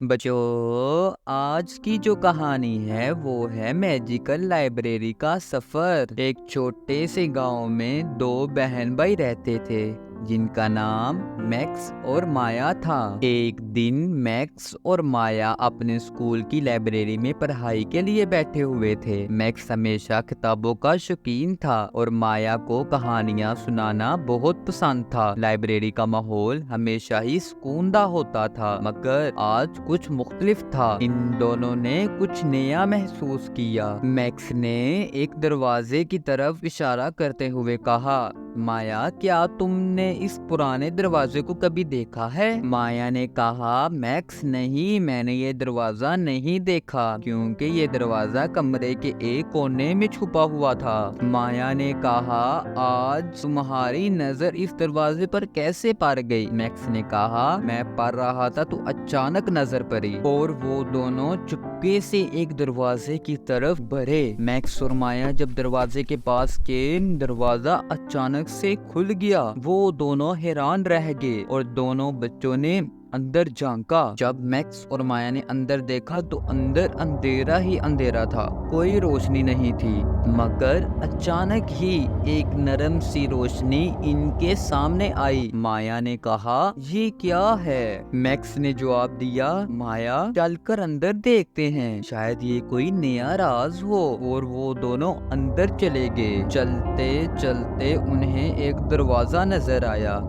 بچوں، آج کی جو کہانی ہے وہ ہے میجیکل لائبریری کا سفر۔ ایک چھوٹے سے گاؤں میں دو بہن بھائی رہتے تھے جن کا نام میکس اور مایا تھا۔ ایک دن میکس اور مایا اپنے اسکول کی لائبریری میں پڑھائی کے لیے بیٹھے ہوئے تھے۔ میکس ہمیشہ کتابوں کا شوقین تھا اور مایا کو کہانیاں سنانا بہت پسند تھا۔ لائبریری کا ماحول ہمیشہ ہی سکون دہ ہوتا تھا، مگر آج کچھ مختلف تھا۔ ان دونوں نے کچھ نیا محسوس کیا۔ میکس نے ایک دروازے کی طرف اشارہ کرتے ہوئے کہا، مایا، کیا تم نے اس پرانے دروازے کو کبھی دیکھا ہے؟ مایا نے کہا، میکس نہیں، میں نے یہ دروازہ نہیں دیکھا کیونکہ یہ دروازہ کمرے کے ایک کونے میں چھپا ہوا تھا۔ مایا نے کہا، آج تمہاری نظر اس دروازے پر کیسے پڑ گئی؟ میکس نے کہا، میں پڑھ رہا تھا تو اچانک نظر پڑی، اور وہ دونوں چپکے سے ایک دروازے کی طرف بڑھے۔ میکس اور مایا جب دروازے کے پاس گئے، دروازہ اچانک سے کھل گیا۔ وہ دونوں حیران رہ گئے اور دونوں بچوں نے اندر جھانکا۔ جب میکس اور مایا نے اندر دیکھا تو اندر اندھیرا ہی اندھیرا تھا، کوئی روشنی نہیں تھی۔ مگر اچانک ہی ایک نرم سی روشنی ان کے سامنے آئی۔ مایا نے کہا، یہ کیا ہے؟ میکس نے جواب دیا، مایا، چل کر اندر دیکھتے ہیں، شاید یہ کوئی نیا راز ہو۔ اور وہ دونوں اندر چلے گئے۔ چلتے چلتے انہیں ایک دروازہ نظر آیا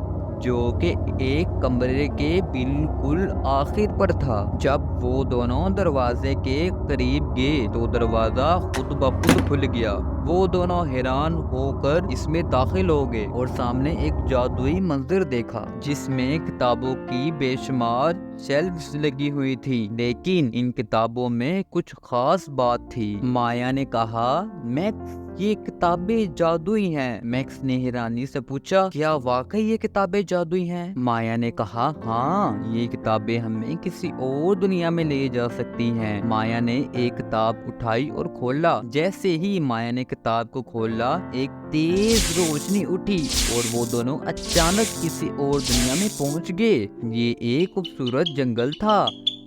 جو کہ ایک کمرے کے بالکل آخر پر تھا۔ جب وہ دونوں دروازے کے قریب گئے تو دروازہ خود بخود کھل گیا۔ وہ دونوں حیران ہو کر اس میں داخل ہو گئے اور سامنے ایک جادوئی منظر دیکھا جس میں کتابوں کی بے شمار شیلفز لگی ہوئی تھی، لیکن ان کتابوں میں کچھ خاص بات تھی۔ مایا نے کہا، میکس، یہ کتابیں جادوئی ہیں۔ میکس نے حیرانی سے پوچھا، کیا واقعی یہ کتابیں جادوئی ہیں؟ مایا نے کہا، ہاں، یہ کتابیں ہمیں کسی اور دنیا میں لے جا سکتی ہیں۔ مایا نے ایک کتاب اٹھائی اور کھولا۔ جیسے ہی مایا نے کتاب کو کھولا، ایک تیز روشنی اٹھی اور وہ دونوں اچانک کسی اور دنیا میں پہنچ گئے۔ یہ ایک خوبصورت جنگل تھا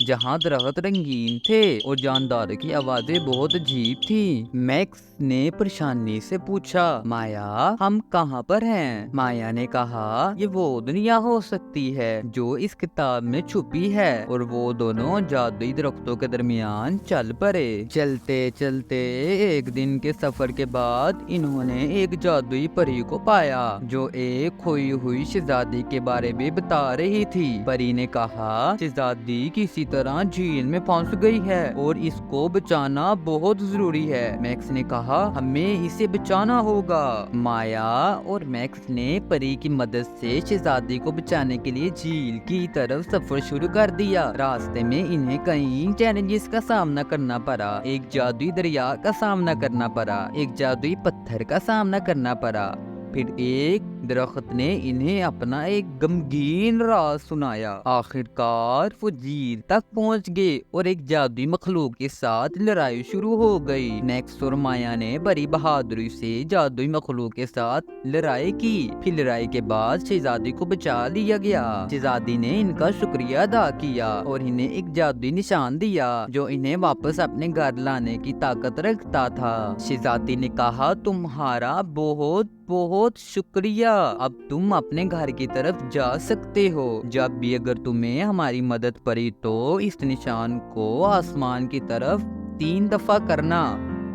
جہاں درخت رنگین تھے اور جاندار کی آوازیں بہت عجیب تھی۔ میکس نے پریشانی سے پوچھا، مایا، ہم کہاں پر ہیں؟ مایا نے کہا، یہ وہ دنیا ہو سکتی ہے جو اس کتاب میں چھپی ہے۔ اور وہ دونوں جادوئی درختوں کے درمیان چل پڑے۔ چلتے چلتے ایک دن کے سفر کے بعد انہوں نے ایک جادوئی پری کو پایا جو ایک کھوئی ہوئی شہزادی کے بارے میں بتا رہی تھی۔ پری نے کہا، شہزادی کسی طرح جھیل میں پھنس گئی ہے اور اس کو بچانا بہت ضروری ہے۔ میکس نے کہا، ہمیں اسے بچانا ہوگا۔ مایا اور میکس نے پری کی مدد سے شہزادی کو بچانے کے لیے جھیل کی طرف سفر شروع کر دیا۔ راستے میں انہیں کئی چیلنجز کا سامنا کرنا پڑا۔ ایک جادوئی دریا کا سامنا کرنا پڑا، ایک جادوئی پتھر کا سامنا کرنا پڑا، پھر ایک درخت نے انہیں اپنا ایک غمگین راز سنایا۔ آخرکار وہ جھیل تک پہنچ گئے اور ایک جادوئی مخلوق کے ساتھ لڑائی شروع ہو گئی۔ میکس اور مایا نے بڑی بہادری سے جادوئی مخلوق کے ساتھ لڑائی کی، پھر لڑائی کے بعد شہزادی کو بچا لیا گیا۔ شہزادی نے ان کا شکریہ ادا کیا اور انہیں ایک جادوئی نشان دیا جو انہیں واپس اپنے گھر لانے کی طاقت رکھتا تھا۔ شہزادی نے کہا، تمہارا بہت بہت شکریہ، اب تم اپنے گھر کی طرف جا سکتے ہو۔ جب بھی اگر تمہیں ہماری مدد پڑی تو اس نشان کو آسمان کی طرف 3 دفعہ کرنا،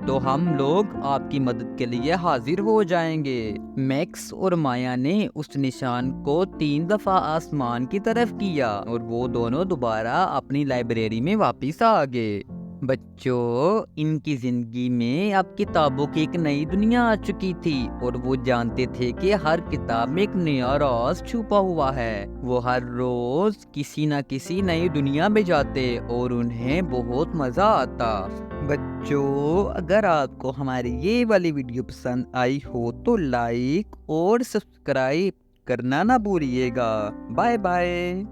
تو ہم لوگ آپ کی مدد کے لیے حاضر ہو جائیں گے۔ میکس اور مایا نے اس نشان کو 3 دفعہ آسمان کی طرف کیا اور وہ دونوں دوبارہ اپنی لائبریری میں واپس آ گئے۔ بچوں، ان کی زندگی میں اب کتابوں کی ایک نئی دنیا آ چکی تھی اور وہ جانتے تھے کہ ہر کتاب میں ایک نیا راز چھپا ہوا ہے۔ وہ ہر روز کسی نہ کسی نئی دنیا میں جاتے اور انہیں بہت مزہ آتا۔ بچوں، اگر آپ کو ہماری یہ والی ویڈیو پسند آئی ہو تو لائک اور سبسکرائب کرنا نہ بھولیے گا۔ Bye bye.